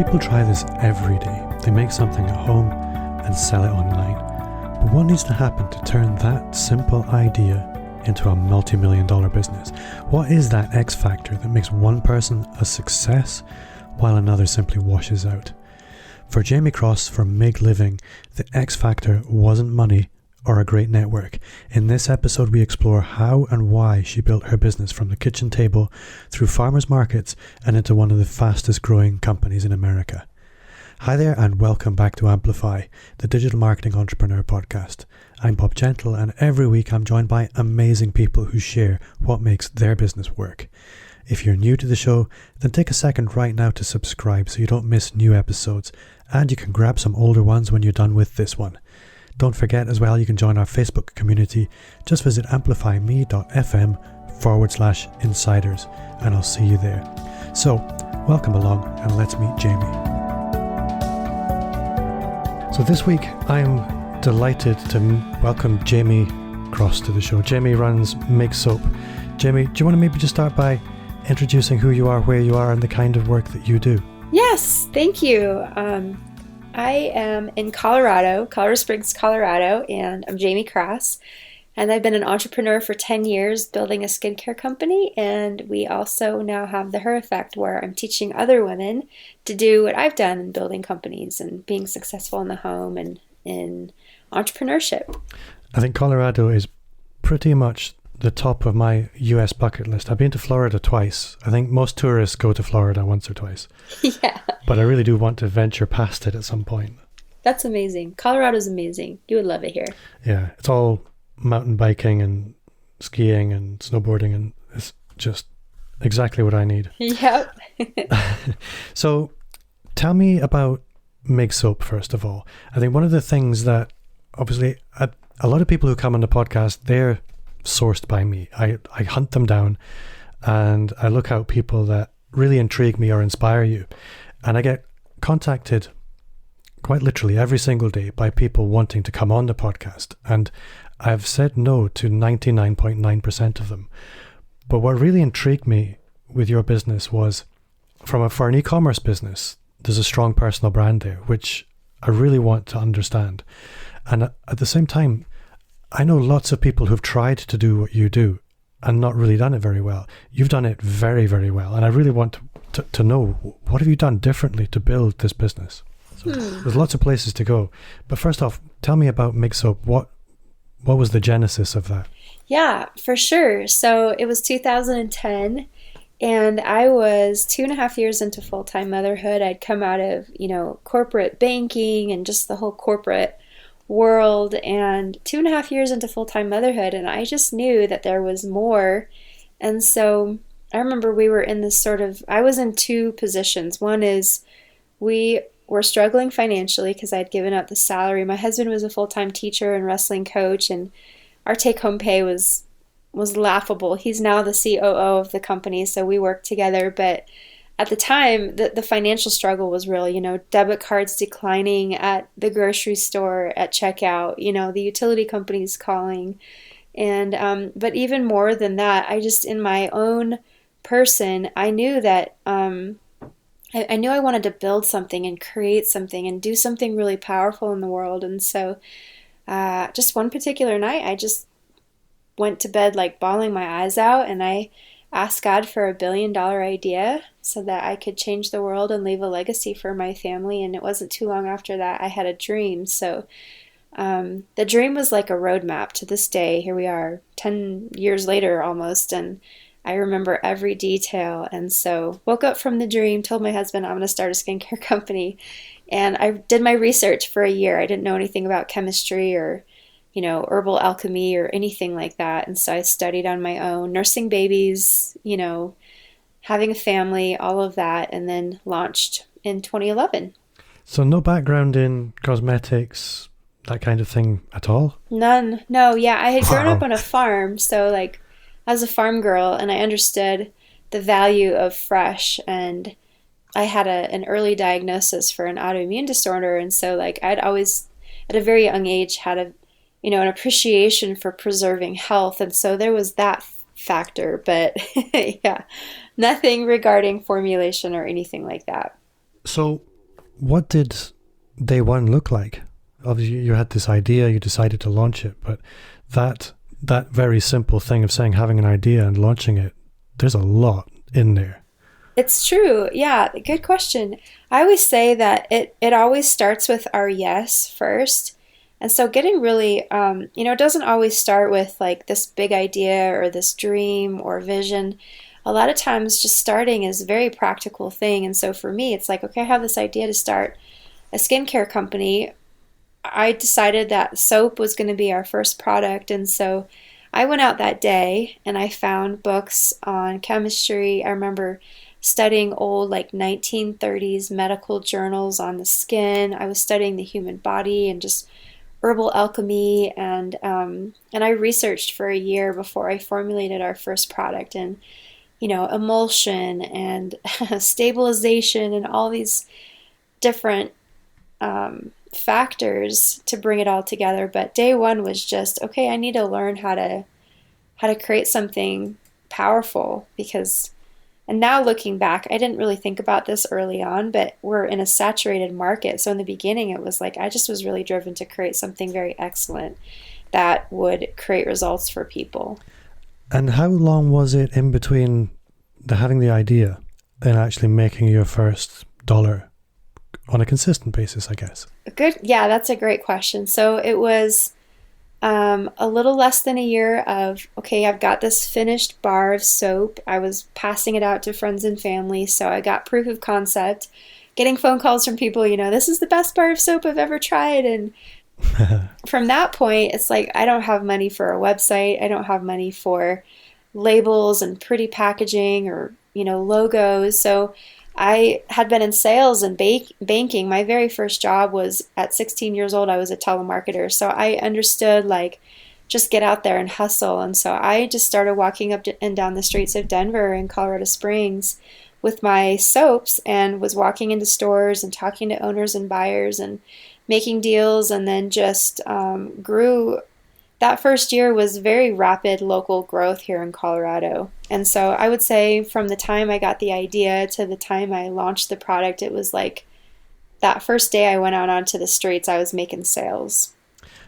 People try this every day. They make something at home and sell it online. But what needs to happen to turn that simple idea into a multi-million dollar business? What is that X factor that makes one person a success while another simply washes out? For Jaime Cross from MIG Living, the X factor wasn't money or a great network. In this episode, we explore how and why she built her business from the kitchen table through farmers markets and into one of the fastest growing companies in America. Hi there and welcome back to Amplify, the digital marketing entrepreneur podcast. I'm Bob Gentle, and every week I'm joined by amazing people who share what makes their business work. If you're new to the show, then take a second right now to subscribe so you don't miss new episodes, and you can grab some older ones when you're done with this one. Don't forget as well, you can join our Facebook community. Just visit amplifyme.fm/insiders and I'll see you there. So, welcome along and let's meet Jaime. So this week, I am delighted to welcome Jaime Cross to the show. Jaime runs MIG Soap. Jaime, do you want to maybe just start by introducing who you are, where you are, and the kind of work that you do? Yes, thank you. I am in Colorado Springs, Colorado, and I'm Jaime Cross. And I've been an entrepreneur for 10 years building a skincare company. And we also now have the Her Effect, where I'm teaching other women to do what I've done in building companies and being successful in the home and in entrepreneurship. I think Colorado is pretty much the top of my US bucket list. I've been to Florida twice. I think most tourists go to Florida once or twice. Yeah. But I really do want to venture past it at some point. That's amazing. Colorado's amazing. You would love it here. Yeah, it's all mountain biking and skiing and snowboarding, and it's just exactly what I need. Yep. So tell me about MIG Soap, first of all. I think one of the things that obviously a lot of people who come on the podcast, they're sourced by me. I hunt them down and I look out people that really intrigue me or inspire you. And I get contacted quite literally every single day by people wanting to come on the podcast. And I've said no to 99.9% of them. But what really intrigued me with your business was for an e-commerce business, there's a strong personal brand there, which I really want to understand. And at the same time, I know lots of people who've tried to do what you do and not really done it very well. You've done it very, very well. And I really want to know, what have you done differently to build this business? So there's lots of places to go. But first off, tell me about MIG Soap. What was the genesis of that? Yeah, for sure. So it was 2010 and I was 2.5 years into full-time motherhood. I'd come out of, corporate banking and just the whole corporate world, and 2.5 years into full-time motherhood, and I just knew that there was more. And so I remember we were in this I was in two positions. One is we were struggling financially because I'd given up the salary. My husband was a full-time teacher and wrestling coach, and our take-home pay was laughable. He's now the COO of the company, so we worked together, but at the time, the financial struggle was real, debit cards declining at the grocery store at checkout, the utility companies calling. And but even more than that, I just, in my own person, I knew that I knew I wanted to build something and create something and do something really powerful in the world. And so just one particular night, I just went to bed like bawling my eyes out, and I asked God for $1 billion idea so that I could change the world and leave a legacy for my family. And it wasn't too long after that I had a dream. So the dream was like a roadmap. To this day, here we are 10 years later almost, and I remember every detail. And so woke up from the dream, told my husband I'm going to start a skincare company. And I did my research for a year. I didn't know anything about chemistry or herbal alchemy or anything like that. And so I studied on my own, nursing babies, having a family, all of that, and then launched in 2011. So no background in cosmetics, that kind of thing at all? None. No, yeah. I had grown up on a farm. So I was a farm girl, and I understood the value of fresh, and I had an early diagnosis for an autoimmune disorder. And so I'd always, at a very young age, had an appreciation for preserving health. And so there was that factor, but yeah, nothing regarding formulation or anything like that. So what did day one look like? Obviously, you had this idea, you decided to launch it, but that very simple thing of saying having an idea and launching it, there's a lot in there. It's true. Yeah, good question. I always say that it always starts with our yes first. And so getting really, it doesn't always start with like this big idea or this dream or vision. A lot of times just starting is a very practical thing. And so for me, it's like, okay, I have this idea to start a skincare company. I decided that soap was going to be our first product. And so I went out that day and I found books on chemistry. I remember studying old like 1930s medical journals on the skin. I was studying the human body and just herbal alchemy, and I researched for a year before I formulated our first product, and emulsion and stabilization and all these different factors to bring it all together. But day one was just, okay, I need to learn how to create something powerful, because, and now looking back, I didn't really think about this early on, but we're in a saturated market. So in the beginning, it was like, I just was really driven to create something very excellent that would create results for people. And how long was it in between having the idea and actually making your first dollar on a consistent basis, I guess? Good. Yeah, that's a great question. So it was a little less than a year of, okay, I've got this finished bar of soap. I was passing it out to friends and family. So I got proof of concept, getting phone calls from people, this is the best bar of soap I've ever tried. And from that point, it's like, I don't have money for a website. I don't have money for labels and pretty packaging or, logos. So I had been in sales and banking. My very first job was at 16 years old. I was a telemarketer. So I understood, like, just get out there and hustle. And so I just started walking up and down the streets of Denver and Colorado Springs with my soaps, and was walking into stores and talking to owners and buyers and making deals, and then just grew. That first year was very rapid local growth here in Colorado. And so I would say from the time I got the idea to the time I launched the product, it was like that first day I went out onto the streets, I was making sales.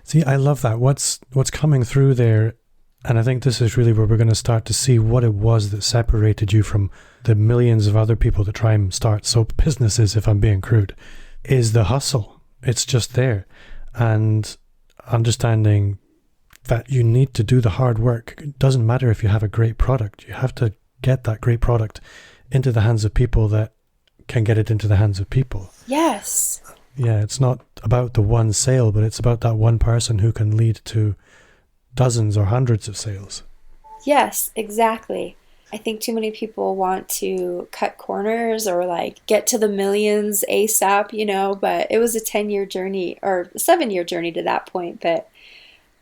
See, I love that. What's coming through there, and I think this is really where we're going to start to see what it was that separated you from the millions of other people that try and start soap businesses, if I'm being crude, is the hustle. It's just there. And understanding that you need to do the hard work. It doesn't matter if you have a great product. You have to get that great product into the hands of people that can get it into the hands of people. Yes. Yeah, it's not about the one sale, but it's about that one person who can lead to dozens or hundreds of sales. Yes, exactly. I think too many people want to cut corners or like get to the millions ASAP, but it was a 10-year journey or 7-year journey to that point. But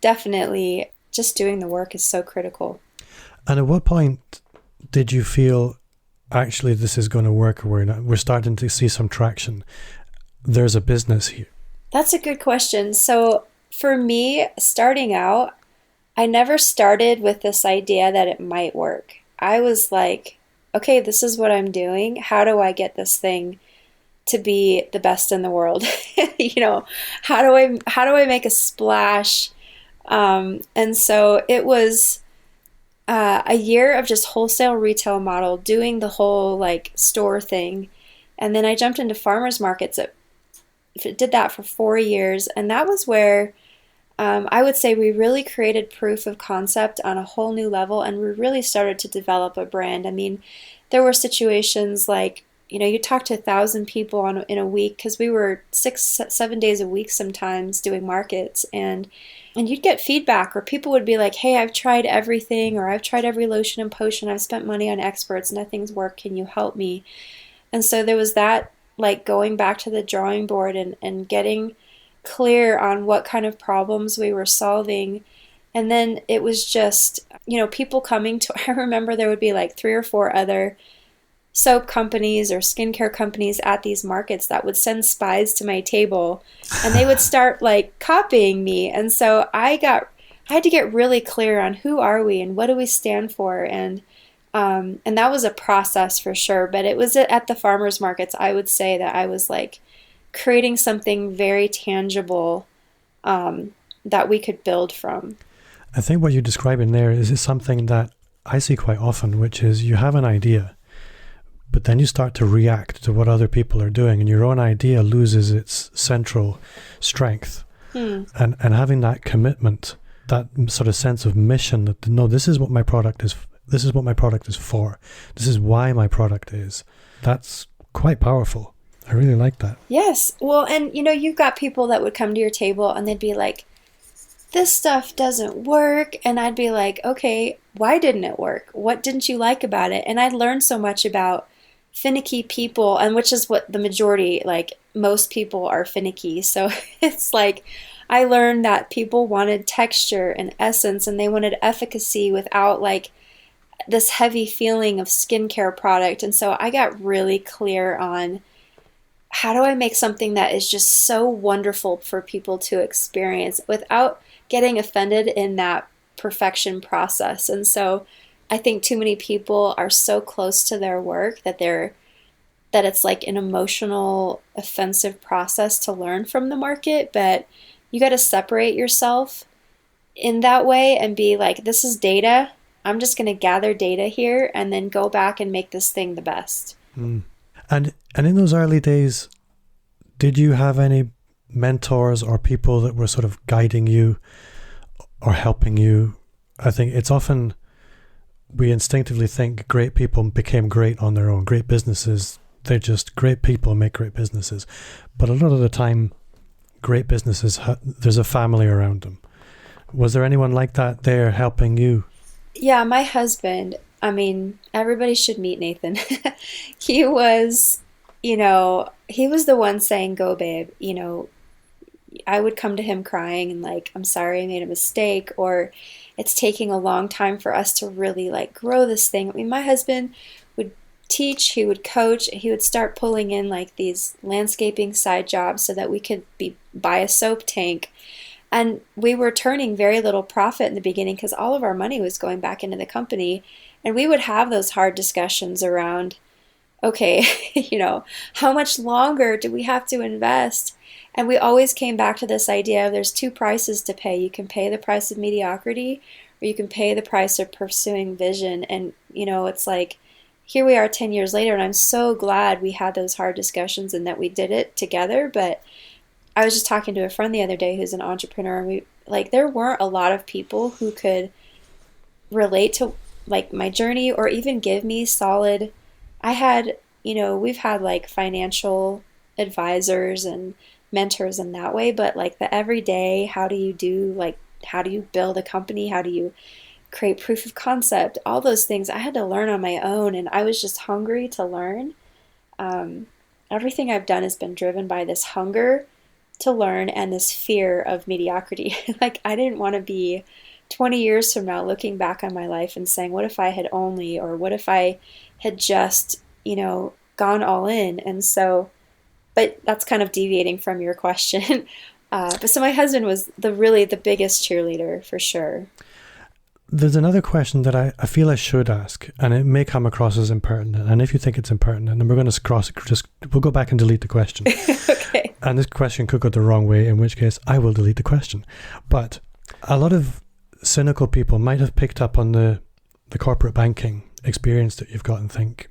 definitely just doing the work is so critical. And at what point did you feel, actually, this is going to work, or we're starting to see some traction? There's a business here. That's a good question. So for me, starting out, I never started with this idea that it might work. I was like, okay, this is what I'm doing. How do I get this thing to be the best in the world? How do I make a splash? And so it was a year of just wholesale retail model, doing the whole like store thing. And then I jumped into farmers markets. Did that for 4 years. And that was where I would say we really created proof of concept on a whole new level. And we really started to develop a brand. I mean, there were situations like, you talk to 1,000 people in a week, because we were 6-7 days a week sometimes doing markets, and you'd get feedback, or people would be like, hey, I've tried everything, or I've tried every lotion and potion, I've spent money on experts, nothing's worked, can you help me? And so there was that, like, going back to the drawing board and getting clear on what kind of problems we were solving. And then it was just, people coming to, I remember there would be like 3 or 4 other soap companies or skincare companies at these markets that would send spies to my table, and they would start like copying me. And so I had to get really clear on who are we and what do we stand for. And that was a process for sure. But it was at the farmers markets, I would say, that I was like creating something very tangible that we could build from. I think what you're describing there is something that I see quite often, which is you have an idea, but then you start to react to what other people are doing, and your own idea loses its central strength. And having that commitment, that sort of sense of mission that, no, this is what my product is. This is what my product is for. This is why my product is. That's quite powerful. I really like that. Yes. Well, and you've got people that would come to your table and they'd be like, this stuff doesn't work. And I'd be like, okay, why didn't it work? What didn't you like about it? And I'd learned so much about finicky people, and which is what the majority, like most people are finicky. So it's like, I learned that people wanted texture and essence, and they wanted efficacy without like this heavy feeling of skincare product. And so I got really clear on, how do I make something that is just so wonderful for people to experience without getting offended in that perfection process? And so I think too many people are so close to their work that it's like an emotional, offensive process to learn from the market. But you got to separate yourself in that way and be like, this is data. I'm just going to gather data here and then go back and make this thing the best. And in those early days, did you have any mentors or people that were sort of guiding you or helping you? I think it's often, we instinctively think great people became great on their own. Great businesses, they're just great people make great businesses. But a lot of the time, great businesses, there's a family around them. Was there anyone like that there helping you? Yeah, my husband, I mean, everybody should meet Nathan. He was, he was the one saying, go babe. I would come to him crying and like, I'm sorry I made a mistake, or it's taking a long time for us to really like grow this thing. I mean, my husband would teach, he would coach, he would start pulling in like these landscaping side jobs so that we could buy a soap tank. And we were turning very little profit in the beginning because all of our money was going back into the company. And we would have those hard discussions around, okay, how much longer do we have to invest? And we always came back to this idea of there's two prices to pay. You can pay the price of mediocrity, or you can pay the price of pursuing vision. And, it's like, here we are 10 years later, and I'm so glad we had those hard discussions and that we did it together. But I was just talking to a friend the other day who's an entrepreneur, and there weren't a lot of people who could relate to like my journey or even give me solid. I had, we've had like financial advisors and mentors in that way, but like the everyday, how do you build a company? How do you create proof of concept? All those things I had to learn on my own, and I was just hungry to learn. Everything I've done has been driven by this hunger to learn and this fear of mediocrity. Like, I didn't want to be 20 years from now looking back on my life and saying, what if I had only, or what if I had just, gone all in? And so, but that's kind of deviating from your question. But so my husband was the biggest cheerleader for sure. There's another question that I feel I should ask, and it may come across as impertinent. And if you think it's impertinent, then we're going to we'll go back and delete the question. Okay. And this question could go the wrong way, in which case I will delete the question. But a lot of cynical people might have picked up on the corporate banking experience that you've got and think,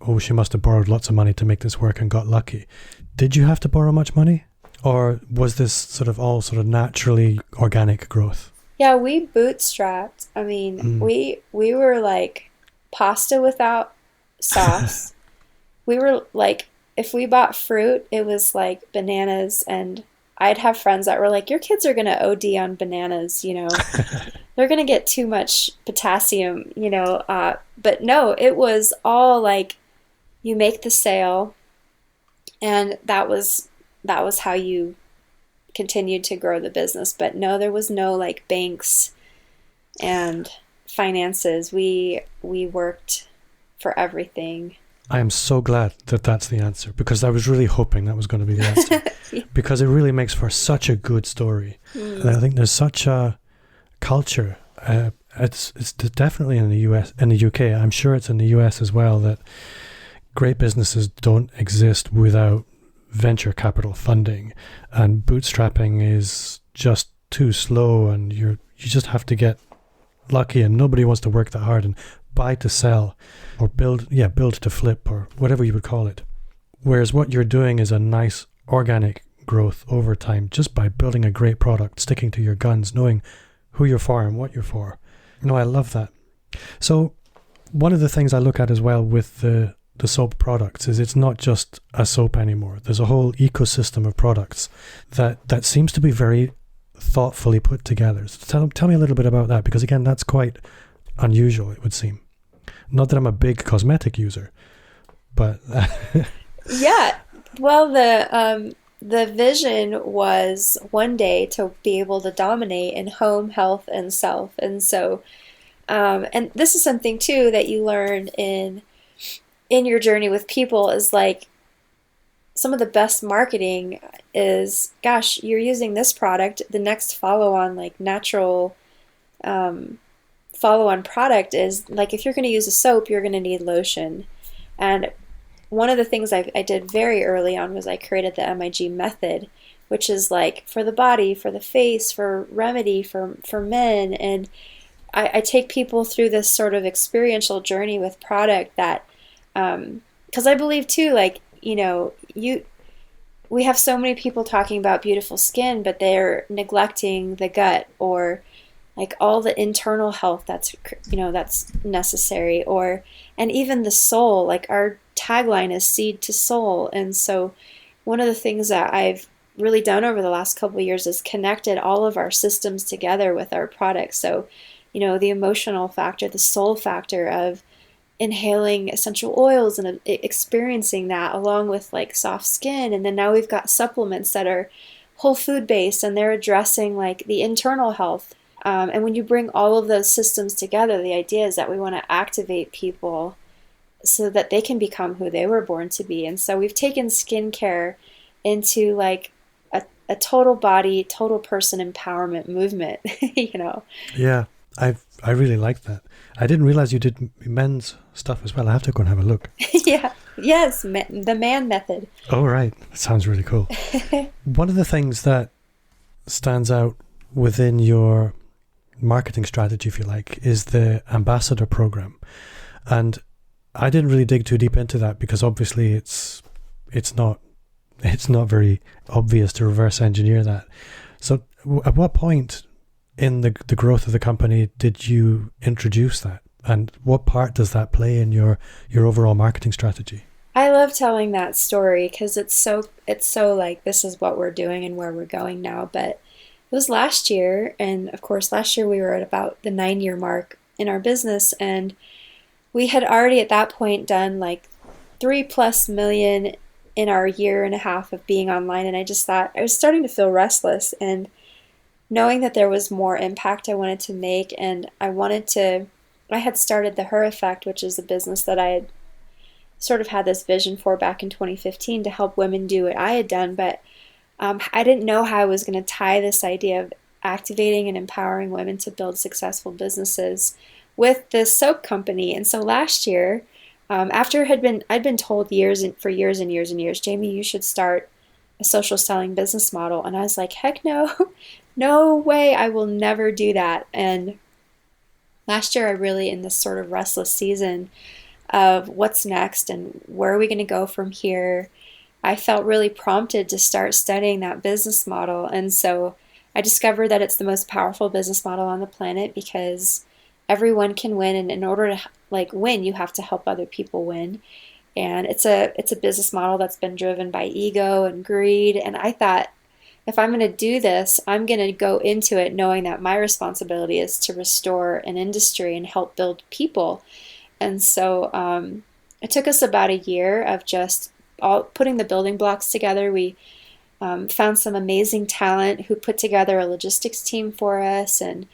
oh, she must have borrowed lots of money to make this work and got lucky. Did you have to borrow much money? Or was this sort of naturally organic growth? Yeah, we bootstrapped. I mean, we were like pasta without sauce. We were like, if we bought fruit, it was like bananas, and I'd have friends that were like, your kids are going to OD on bananas, they're going to get too much potassium, but no, it was all like, you make the sale, and that was how you continued to grow the business. But no, there was no like banks and finances. We worked for everything. I am so glad that that's the answer, because I was really hoping that was going to be the answer. Yeah. Because it really makes for such a good story. And I think there's such a culture. It's definitely in the US, in the UK. I'm sure it's in the US as well, that great businesses don't exist without venture capital funding, and bootstrapping is just too slow, and you just have to get lucky, and nobody wants to work that hard and buy to sell or build to flip or whatever you would call it. Whereas what you're doing is a nice organic growth over time, just by building a great product, sticking to your guns, knowing who you're for and what you're for. No, I love that. So one of the things I look at as well with the soap products is it's not just a soap anymore. There's a whole ecosystem of products that seems to be very thoughtfully put together. So tell me a little bit about that, because again, that's quite unusual, it would seem. Not that I'm a big cosmetic user, but yeah. Well, the vision was one day to be able to dominate in home, health, and self. And so, and this is something too that you learn in your journey with people, is like some of the best marketing is, gosh, you're using this product. The next follow-on, like natural follow-on product is like, if you're going to use a soap, you're going to need lotion. And one of the things I did very early on was I created the MIG method, which is like for the body, for the face, for remedy, for men. And I take people through this sort of experiential journey with product that, because I believe too, like, you know, we have so many people talking about beautiful skin, but they're neglecting the gut, or like all the internal health that's necessary, and even the soul. Like our tagline is seed to soul. And so one of the things that I've really done over the last couple of years is connected all of our systems together with our products. So, you know, the emotional factor, the soul factor of inhaling essential oils and experiencing that, along with like soft skin. And then now we've got supplements that are whole food based, and they're addressing like the internal health. And when you bring all of those systems together, the idea is that we want to activate people so that they can become who they were born to be. And so we've taken skincare into like a total body, total person empowerment movement, you know? Yeah, I really like that. I didn't realize you did men's stuff as well. I have to go and have a look. Yeah. Yes. The man method. Oh, right. That sounds really cool. One of the things that stands out within your marketing strategy, if you like, is the ambassador program. And I didn't really dig too deep into that because obviously it's not very obvious to reverse engineer that. So at what point in the growth of the company did you introduce that? And what part does that play in your overall marketing strategy? I love telling that story because it's so like, this is what we're doing and where we're going now. But it was last year, and of course last year we were at about the 9-year mark in our business, and we had already at that point done like 3+ million in our year and a half of being online. And I just thought, I was starting to feel restless, and knowing that there was more impact I wanted to make. And I had started the Her Effect, which is a business that I had sort of had this vision for back in 2015 to help women do what I had done. But I didn't know how I was going to tie this idea of activating and empowering women to build successful businesses with this soap company. And so last year, after I'd been told for years and years, Jamie, you should start a social selling business model. And I was like, heck no, no way, I will never do that. And last year, I really, in this sort of restless season of what's next and where are we going to go from here, I felt really prompted to start studying that business model. And so I discovered that it's the most powerful business model on the planet because everyone can win. And in order to like win, you have to help other people win. And it's a business model that's been driven by ego and greed. And I thought, if I'm going to do this, I'm going to go into it knowing that my responsibility is to restore an industry and help build people. And so it took us about a year of just putting the building blocks together. We found some amazing talent who put together a logistics team for us, and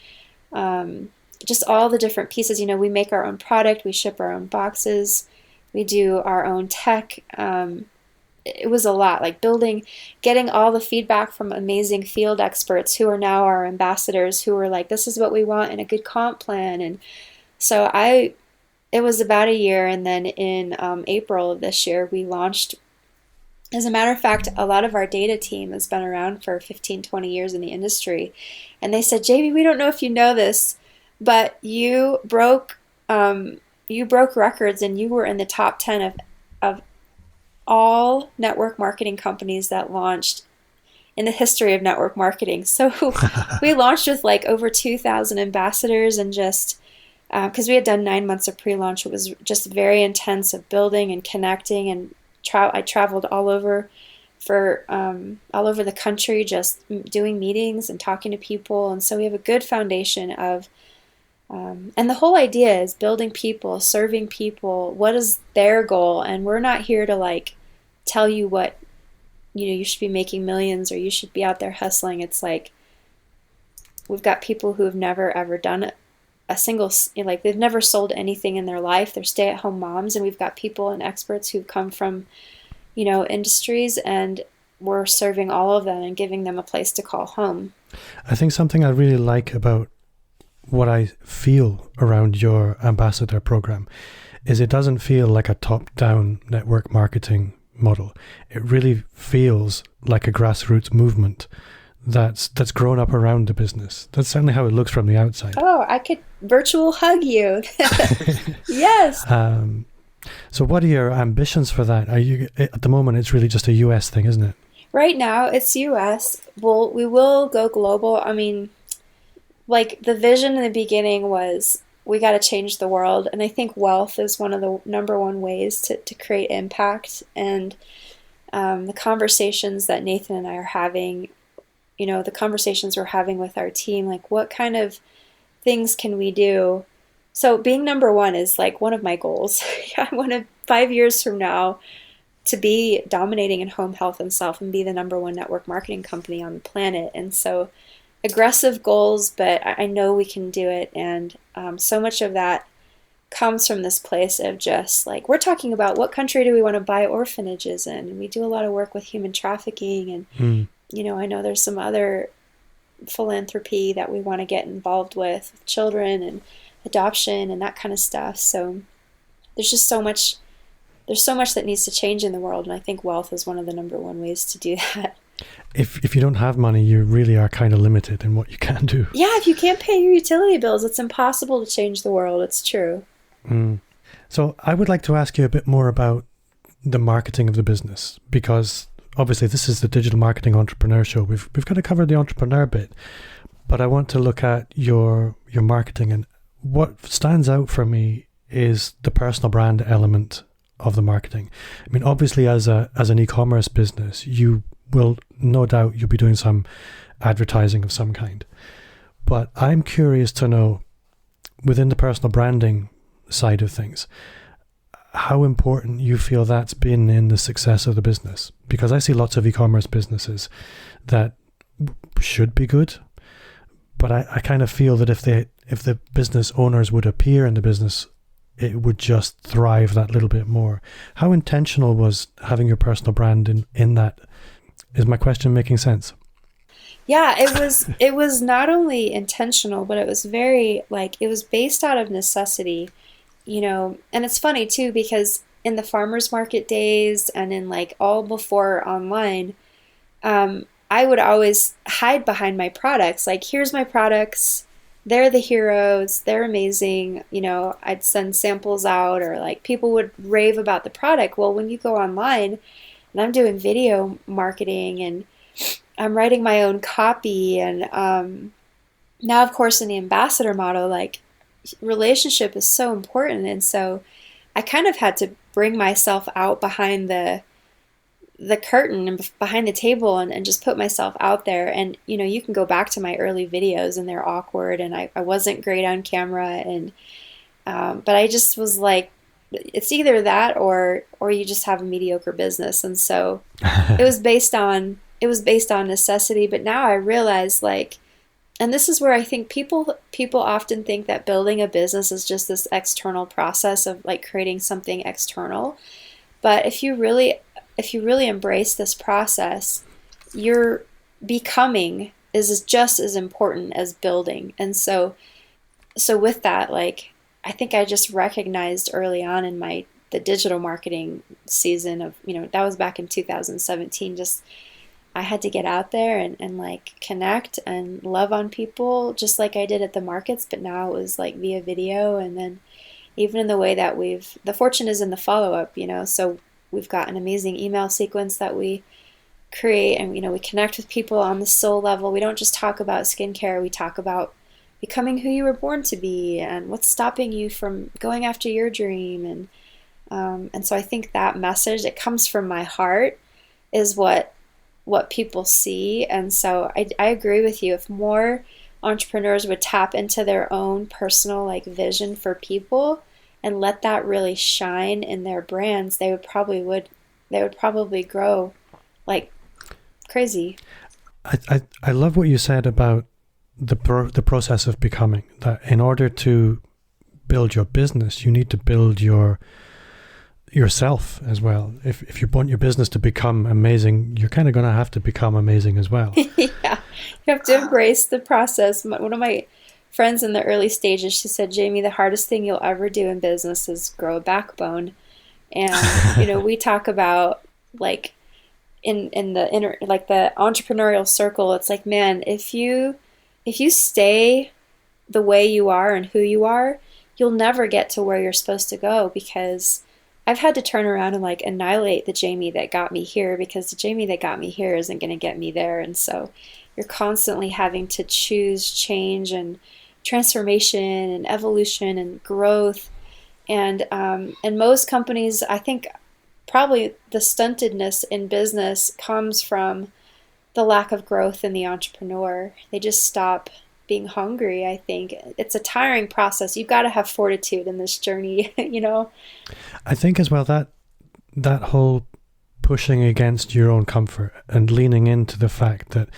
just all the different pieces. You know, we make our own product, we ship our own boxes, we do our own tech. It was a lot, like getting all the feedback from amazing field experts who are now our ambassadors, who were like, this is what we want in a good comp plan. And so it was about a year. And then in April of this year, we launched As a matter of fact, a lot of our data team has been around for 15, 20 years in the industry. And they said, Jamie, we don't know if you know this, but you broke records and you were in the top 10 of all network marketing companies that launched in the history of network marketing. So we launched with like over 2,000 ambassadors, and just because we had done 9 months of pre-launch, it was just very intense of building and connecting. And I traveled all over the country, just doing meetings and talking to people. And so we have a good foundation of, and the whole idea is building people, serving people. What is their goal? And we're not here to like tell you what, you should be making millions or you should be out there hustling. It's like, we've got people who have never ever done a single, like they've never sold anything in their life. They're stay-at-home moms, and we've got people and experts who've come from, industries, and we're serving all of them and giving them a place to call home. I think something I really like about what I feel around your ambassador program is it doesn't feel like a top-down network marketing model. It really feels like a grassroots movement that's grown up around the business. That's certainly how it looks from the outside. Oh, I could virtual hug you. Yes. So what are your ambitions for that? Are you, at the moment, it's really just a US thing, isn't it? Right now, it's US. We will go global. I mean, like the vision in the beginning was we got to change the world. And I think wealth is one of the number one ways to create impact. And the conversations that Nathan and I are having, the conversations we're having with our team, like what kind of things can we do? So being number one is like one of my goals. I want to 5 years from now to be dominating in home health and self and be the number one network marketing company on the planet. And so aggressive goals, but I know we can do it. And so much of that comes from this place of just like, we're talking about what country do we want to buy orphanages in? And we do a lot of work with human trafficking. And, I know there's some other philanthropy that we want to get involved with children and adoption and that kind of stuff. So there's just so much that needs to change in the world. And I think wealth is one of the number one ways to do that. If you don't have money, you really are kind of limited in what you can do. Yeah, if you can't pay your utility bills, it's impossible to change the world. It's true. So I would like to ask you a bit more about the marketing of the business, because obviously this is the Digital Marketing Entrepreneur Show. We've got to cover the entrepreneur bit, but I want to look at your marketing, and what stands out for me is the personal brand element of the marketing. I mean, obviously as an e-commerce business, you will no doubt you'll be doing some advertising of some kind. But I'm curious to know, within the personal branding side of things, how important you feel that's been in the success of the business. Because I see lots of e-commerce businesses that should be good, but I kind of feel that if the business owners would appear in the business, it would just thrive that little bit more. How intentional was having your personal brand in that? Is my question making sense? Yeah, it was not only intentional, but it was very it was based out of necessity, and it's funny too, because in the farmers market days and in all before online, I would always hide behind my products. Like, here's my products. They're the heroes. They're amazing. I'd send samples out, or people would rave about the product. Well, when you go online and I'm doing video marketing and I'm writing my own copy, and now, of course, in the ambassador model, relationship is so important. And so I kind of had to bring myself out behind the curtain and behind the table and just put myself out there. And, you can go back to my early videos and they're awkward and I wasn't great on camera. And, but I just was like, it's either that or you just have a mediocre business. And so it was based on necessity. But now I realize and this is where I think people often think that building a business is just this external process of creating something external. But if you really embrace this process, your becoming is just as important as building. And so with that, I think I just recognized early on in the digital marketing season of, that was back in 2017. Just, I had to get out there and like connect and love on people just like I did at the markets, but now it was like via video. And then even in the way that the fortune is in the follow-up, so we've got an amazing email sequence that we create, and we connect with people on the soul level. We don't just talk about skincare, we talk about becoming who you were born to be and what's stopping you from going after your dream. And so I think that message, it comes from my heart, is what people see. And so I agree with you. If more entrepreneurs would tap into their own personal like vision for people and let that really shine in their brands, they would probably grow like crazy. I love what you said about the process of becoming, that in order to build your business, you need to build yourself as well. If you want your business to become amazing, you're kind of going to have to become amazing as well. Yeah, you have to embrace the process. One of my friends in the early stages, she said, Jaime, the hardest thing you'll ever do in business is grow a backbone. And we talk about like in the like the entrepreneurial circle, it's like, man, if you stay the way you are and who you are, you'll never get to where you're supposed to go, because I've had to turn around and like annihilate the Jaime that got me here, because the Jaime that got me here isn't going to get me there. And so you're constantly having to choose change and transformation and evolution and growth. And most companies, I think probably the stuntedness in business comes from the lack of growth in the entrepreneur. They just stop being hungry. I think it's a tiring process. You've got to have fortitude in this journey, I think as well that whole pushing against your own comfort and leaning into the fact that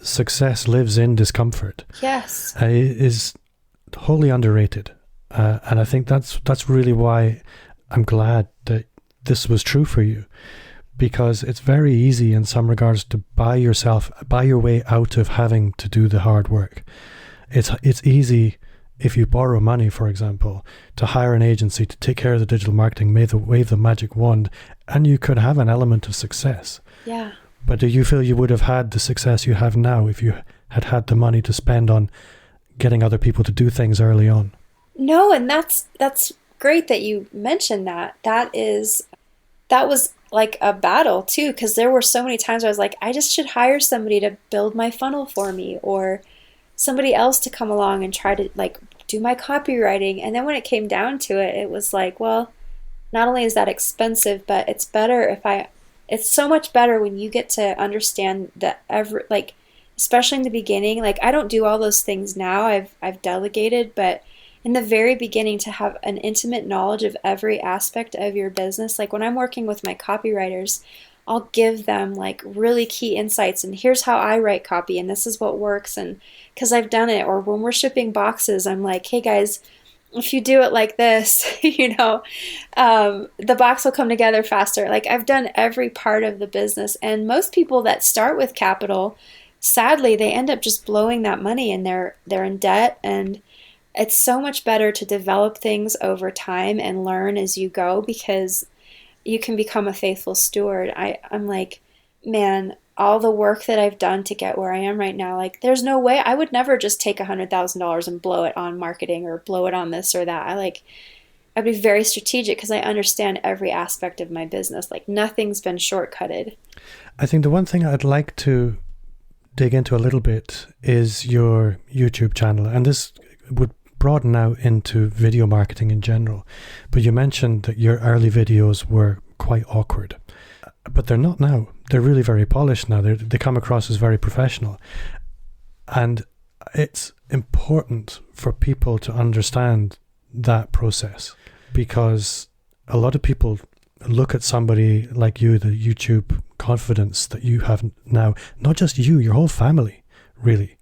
success lives in discomfort. Yes. Is wholly underrated. And I think that's really why I'm glad that this was true for you, because it's very easy in some regards to buy your way out of having to do the hard work. It's easy, if you borrow money, for example, to hire an agency to take care of the digital marketing, wave the magic wand, and you could have an element of success. Yeah. But do you feel you would have had the success you have now if you had had the money to spend on getting other people to do things early on? No, and that's great that you mentioned that. That was like a battle too, because there were so many times where I was like, I just should hire somebody to build my funnel for me, or somebody else to come along and try to like do my copywriting. And then when it came down to it, it was like, well, not only is that expensive, but it's so much better when you get to understand that especially in the beginning, like I don't do all those things now. I've delegated, but in the very beginning, to have an intimate knowledge of every aspect of your business. Like when I'm working with my copywriters, I'll give them like really key insights, and here's how I write copy, and this is what works, and because I've done it. Or when we're shipping boxes, I'm like, hey guys, if you do it like this, the box will come together faster. Like I've done every part of the business, and most people that start with capital, sadly, they end up just blowing that money, and they're in debt. And it's so much better to develop things over time and learn as you go, because you can become a faithful steward. I'm like, man, all the work that I've done to get where I am right now, like there's no way I would never just take $100,000 and blow it on marketing or blow it on this or that. I'd be very strategic because I understand every aspect of my business. Like nothing's been shortcutted. I think the one thing I'd like to dig into a little bit is your YouTube channel, and this would broaden out into video marketing in general. But you mentioned that your early videos were quite awkward, but they're not now. They're really very polished now. They come across as very professional. And it's important for people to understand that process, because a lot of people look at somebody like you, the YouTube confidence that you have now, not just you, your whole family, really.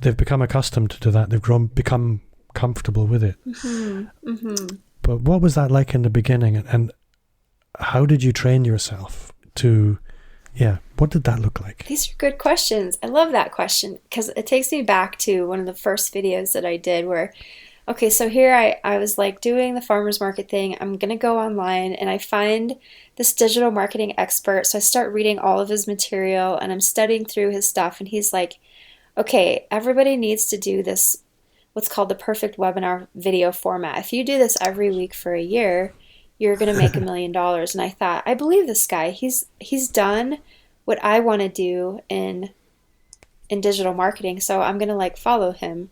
They've become accustomed to that. They've become comfortable with it. Mm-hmm. Mm-hmm. But what was that like in the beginning, and how did you train yourself to, what did that look like? These are good questions. I love that question because it takes me back to one of the first videos that I did where Okay, so here I was like doing the farmer's market thing. I'm gonna go online and I find this digital marketing expert. So I start reading all of his material and I'm studying through his stuff. And he's like, okay, everybody needs to do this, what's called the perfect webinar video format. If you do this every week for a year, you're gonna make $1 million. And I thought, I believe this guy. He's done what I want to do in digital marketing, so I'm gonna like follow him.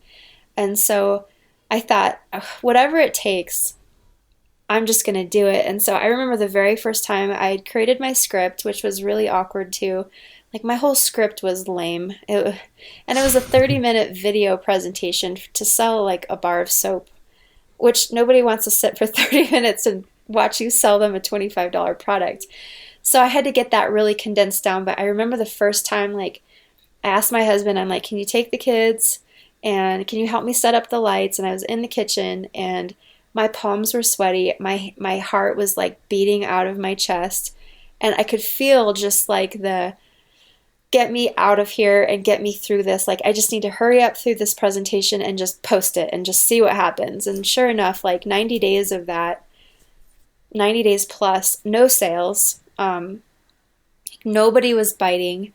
And so I thought, "Ugh, whatever it takes, I'm just gonna do it." And so I remember the very first time I had created my script, which was really awkward too. Like my whole script was lame. And it was a 30-minute video presentation to sell like a bar of soap, which nobody wants to sit for 30 minutes and watch you sell them a $25 product. So I had to get that really condensed down. But I remember the first time, like, I asked my husband, I'm like, can you take the kids and can you help me set up the lights? And I was in the kitchen and my palms were sweaty. My heart was like beating out of my chest. And I could feel just like the get me out of here and get me through this. Like, I just need to hurry up through this presentation and just post it and just see what happens. And sure enough, like 90 days of that, 90 days plus, no sales. Nobody was biting.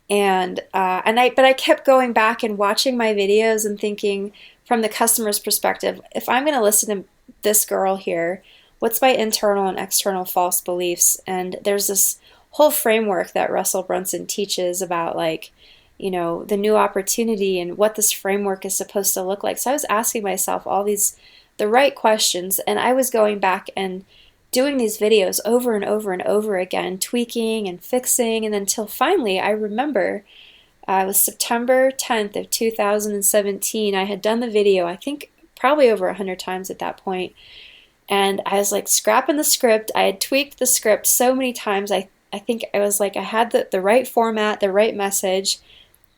But I kept going back and watching my videos and thinking from the customer's perspective, if I'm going to listen to this girl here, what's my internal and external false beliefs? And there's this whole framework that Russell Brunson teaches about, like, you know, the new opportunity and what this framework is supposed to look like. So I was asking myself the right questions, and I was going back and doing these videos over and over and over again, tweaking and fixing, and until finally I remember it was September 10th of 2017. I had done the video, I think probably over 100 times at that point, and I was like scrapping the script. I had tweaked the script so many times. I think I was like, I had the right format, the right message.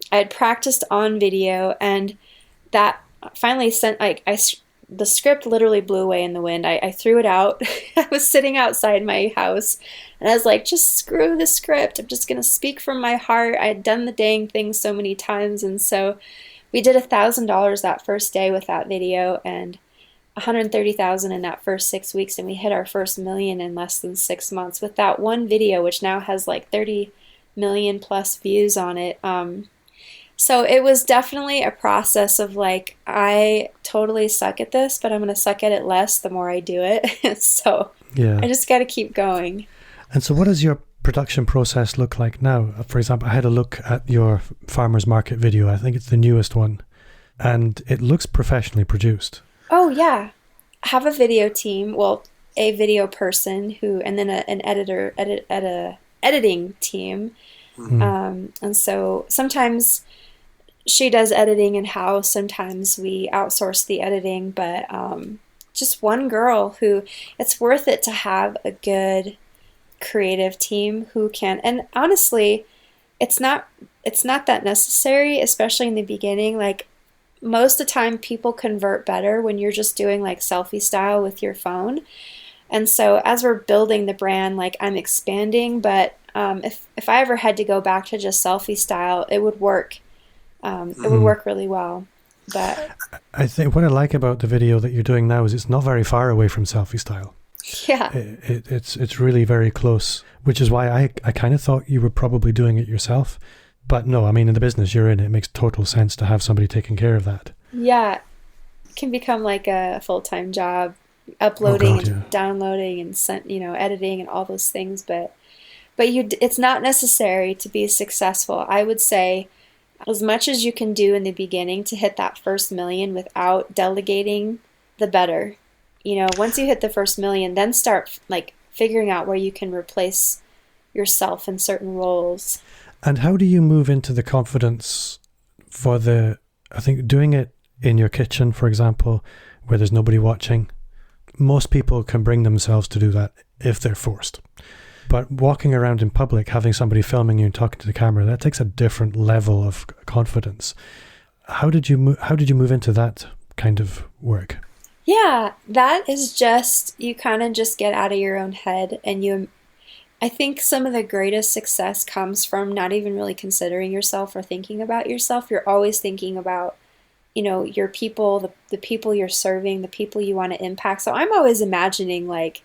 I had practiced on video, and that finally sent, like, the script literally blew away in the wind. I threw it out. I was sitting outside my house and I was like, just screw the script. I'm just going to speak from my heart. I had done the dang thing so many times. And so we did $1,000 that first day with that video and 130,000 in that first 6 weeks. And we hit our first million in less than 6 months with that one video, which now has like 30 million plus views on it. So it was definitely a process of like, I totally suck at this, but I'm going to suck at it less the more I do it. So yeah. I just got to keep going. And so what does your production process look like now? For example, I had a look at your farmer's market video. I think it's the newest one. And it looks professionally produced. Oh, yeah. I have a video team, well, a video person and then an editing team. Mm-hmm. And so sometimes she does editing in-house. Sometimes we outsource the editing, but just one girl who, it's worth it to have a good creative team who can, and honestly, it's not that necessary, especially in the beginning. Like, most of the time people convert better when you're just doing like selfie style with your phone. And so as we're building the brand, like, I'm expanding, but if I ever had to go back to just selfie style, it would work. It would work really well. But I think what I like about the video that you're doing now is it's not very far away from selfie style. Yeah. It's really very close, which is why I kind of thought you were probably doing it yourself. But no, I mean, in the business you're in, it makes total sense to have somebody taking care of that. Yeah. It can become like a full-time job, uploading and downloading and editing and all those things. But it's not necessary to be successful. I would say as much as you can do in the beginning to hit that first million without delegating, the better. You know, once you hit the first million, then start like figuring out where you can replace yourself in certain roles. And how do you move into the confidence for I think doing it in your kitchen, for example, where there's nobody watching? Most people can bring themselves to do that if they're forced. But walking around in public, having somebody filming you and talking to the camera, that takes a different level of confidence. How did you move into that kind of work? Yeah, that is just, you kind of just get out of your own head, and I think some of the greatest success comes from not even really considering yourself or thinking about yourself. You're always thinking about your people, the people you're serving, the people you want to impact. So I'm always imagining like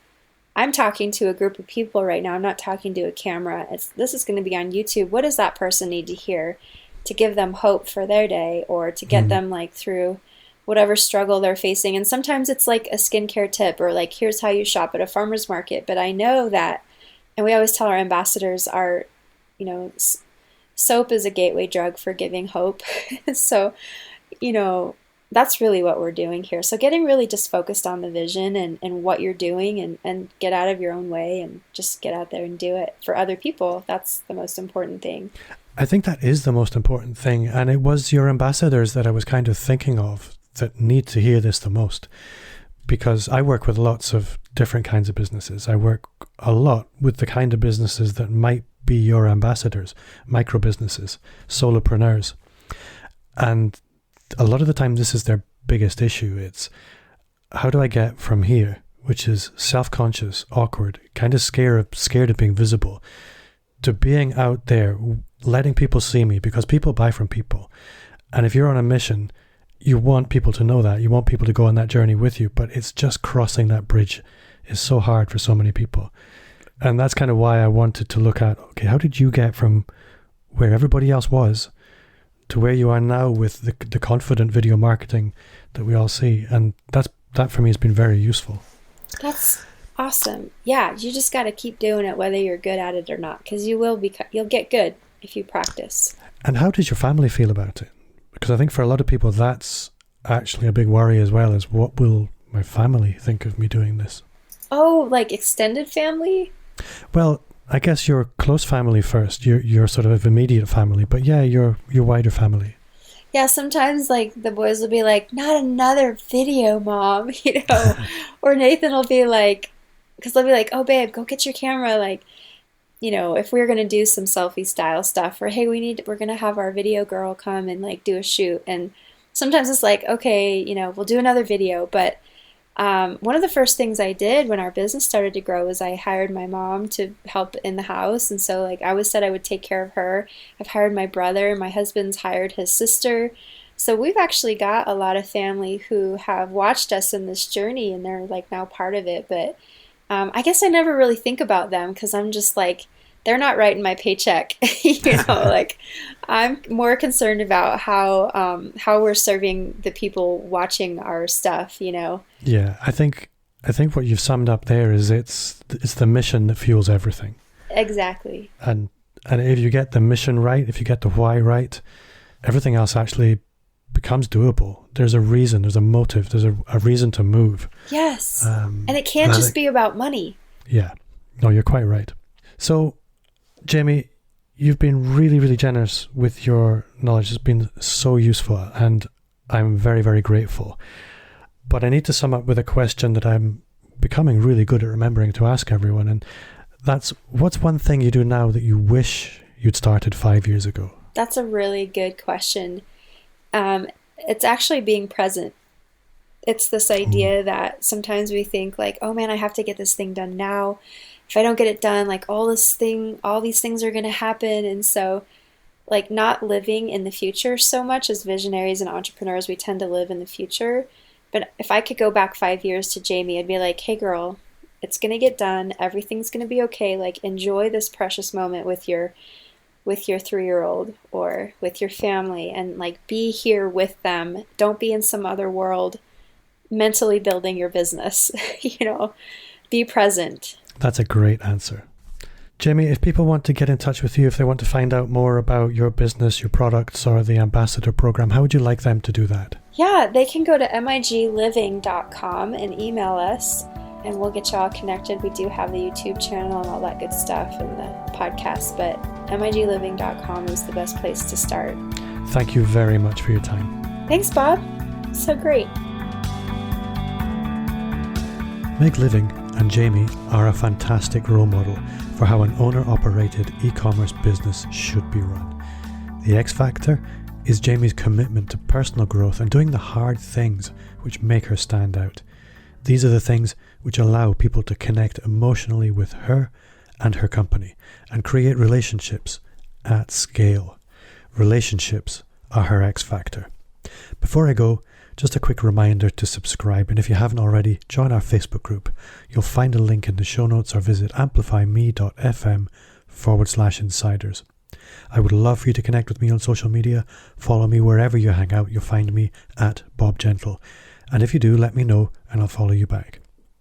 I'm talking to a group of people right now. I'm not talking to a camera. This is going to be on YouTube. What does that person need to hear to give them hope for their day, or to get them like through whatever struggle they're facing? And sometimes it's like a skincare tip, or like, here's how you shop at a farmer's market. But I know that, and we always tell our ambassadors, soap is a gateway drug for giving hope. So, that's really what we're doing here. So getting really just focused on the vision and what you're doing, and get out of your own way and just get out there and do it for other people. That's the most important thing. I think that is the most important thing. And it was your ambassadors that I was kind of thinking of that need to hear this the most. Because I work with lots of different kinds of businesses. I work a lot with the kind of businesses that might be your ambassadors, micro businesses, solopreneurs. And a lot of the time, this is their biggest issue. It's, how do I get from here, which is self-conscious, awkward, kind of scared of being visible, to being out there, letting people see me, because people buy from people. And if you're on a mission, you want people to know that. You want people to go on that journey with you. But it's just crossing that bridge is so hard for so many people. And that's kind of why I wanted to look at, okay, how did you get from where everybody else was to where you are now with the confident video marketing that we all see? And that for me has been very useful. That's awesome. Yeah, you just got to keep doing it, whether you're good at it or not, because you'll get good if you practice. And how does your family feel about it? Because I think for a lot of people, that's actually a big worry as well, is what will my family think of me doing this? Oh, like extended family? Well, I guess your close family first, your sort of immediate family, but yeah, your wider family. Yeah, sometimes like the boys will be like, not another video, Mom, or Nathan will be like, because they'll be like, oh babe, go get your camera, like, if we're going to do some selfie style stuff, or hey, we're going to have our video girl come and like do a shoot. And sometimes it's like, okay, we'll do another video. But one of the first things I did when our business started to grow was I hired my mom to help in the house. And so like I always said I would take care of her. I've hired my brother. My husband's hired his sister. So we've actually got a lot of family who have watched us in this journey, and they're like now part of it. But I guess I never really think about them, because I'm just like, they're not writing my paycheck. Like I'm more concerned about how we're serving the people watching our stuff, Yeah, I think what you've summed up there is it's the mission that fuels everything. Exactly. And if you get the mission right, if you get the why right, everything else actually becomes doable. There's a reason, there's a motive, there's a reason to move. Yes. And it can't just be about money. Yeah. No, you're quite right. So, Jaime, you've been really, really generous with your knowledge. It's been so useful, and I'm very, very grateful. But I need to sum up with a question that I'm becoming really good at remembering to ask everyone, and that's, what's one thing you do now that you wish you'd started 5 years ago? That's a really good question. It's actually being present. It's this idea that sometimes we think like, oh man, I have to get this thing done now. If I don't get it done, like all these things are going to happen. And so like not living in the future so much. As visionaries and entrepreneurs, we tend to live in the future. But if I could go back 5 years to Jaime, I'd be like, hey girl, it's going to get done. Everything's going to be okay. Like enjoy this precious moment with your 3-year-old or with your family, and like be here with them. Don't be in some other world mentally building your business. Be present. That's a great answer. Jaime, if people want to get in touch with you, if they want to find out more about your business, your products, or the ambassador program, how would you like them to do that? Yeah, they can go to migliving.com and email us, and we'll get you all connected. We do have the YouTube channel and all that good stuff, and the podcast, but migliving.com is the best place to start. Thank you very much for your time. Thanks, Bob. So great. MIG Living and Jaime are a fantastic role model for how an owner-operated e-commerce business should be run. The X Factor is Jaime's commitment to personal growth and doing the hard things which make her stand out. These are the things which allow people to connect emotionally with her and her company and create relationships at scale. Relationships are her X Factor. Before I go, just a quick reminder to subscribe, and if you haven't already, join our Facebook group. You'll find a link in the show notes or visit amplifyme.fm/insiders. I would love for you to connect with me on social media. Follow me wherever you hang out. You'll find me at Bob Gentle. And if you do, let me know and I'll follow you back.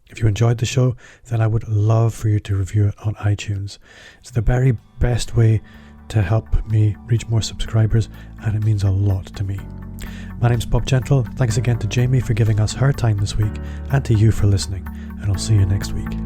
If you enjoyed the show, then I would love for you to review it on iTunes. It's the very best way to help me reach more subscribers, and it means a lot to me. My name's Bob Gentle. Thanks again to Jaime for giving us her time this week, and to you for listening, and I'll see you next week.